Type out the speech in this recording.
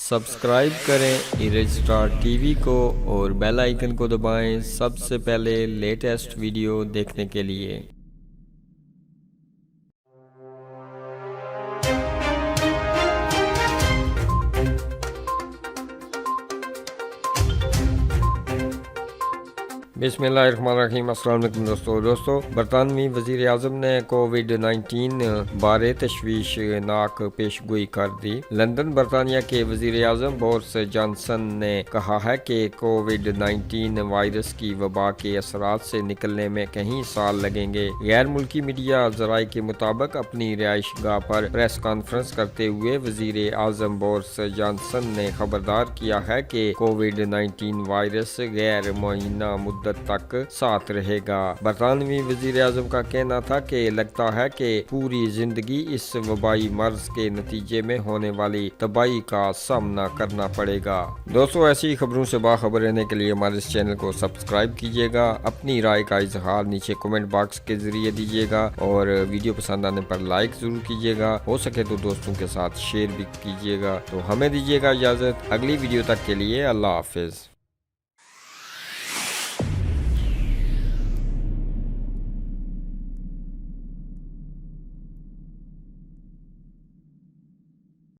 Subscribe करें इरजस्टार TV को और बेल आइकन को दबाएं सबसे पहले लेटेस्ट वीडियो देखने के लिए। बिस्मिल्लाहिर्रहमानिर्रहीम। अस्सलाम वालेकुम दोस्तों, बरतानवी वज़ीर आज़म ने कोविड-19 बारे तशवीशनाक पेशगोई कर दी। लंदन बरतानिया के वज़ीर आज़म बोरिस जॉनसन ने कहा है कि कोविड-19 वायरस की वबा के असरात से निकलने में कई साल लगेंगे। गैर मुल्की मीडिया ज़राए के मुताबिक अपनी रिहाइश गाह पर प्रेस कॉन्फ्रेंस करते हुए वज़ीर आज़म बोरिस जॉनसन ने खबरदार किया है कि कोविड-19 वायरस गैर मुअय्यना मुद्दत तक साथ रहेगा। बरतानवी वज़ीर आज़म का कहना था कि लगता है कि पूरी जिंदगी इस वबाई मर्ज के नतीजे में होने वाली तबाही का सामना करना पड़ेगा। दोस्तों, ऐसी खबरों से बाखबर रहने के लिए हमारे इस चैनल को सब्सक्राइब कीजिएगा। अपनी राय का इजहार नीचे कमेंट बॉक्स के जरिए दीजिएगा और वीडियो पसंद आने पर लाइक जरूर कीजिएगा। हो सके तो दोस्तों के साथ शेयर भी कीजिएगा। तो हमें दीजिएगा इजाजत। अगली वीडियो तक के लिए अल्लाह हाफिज।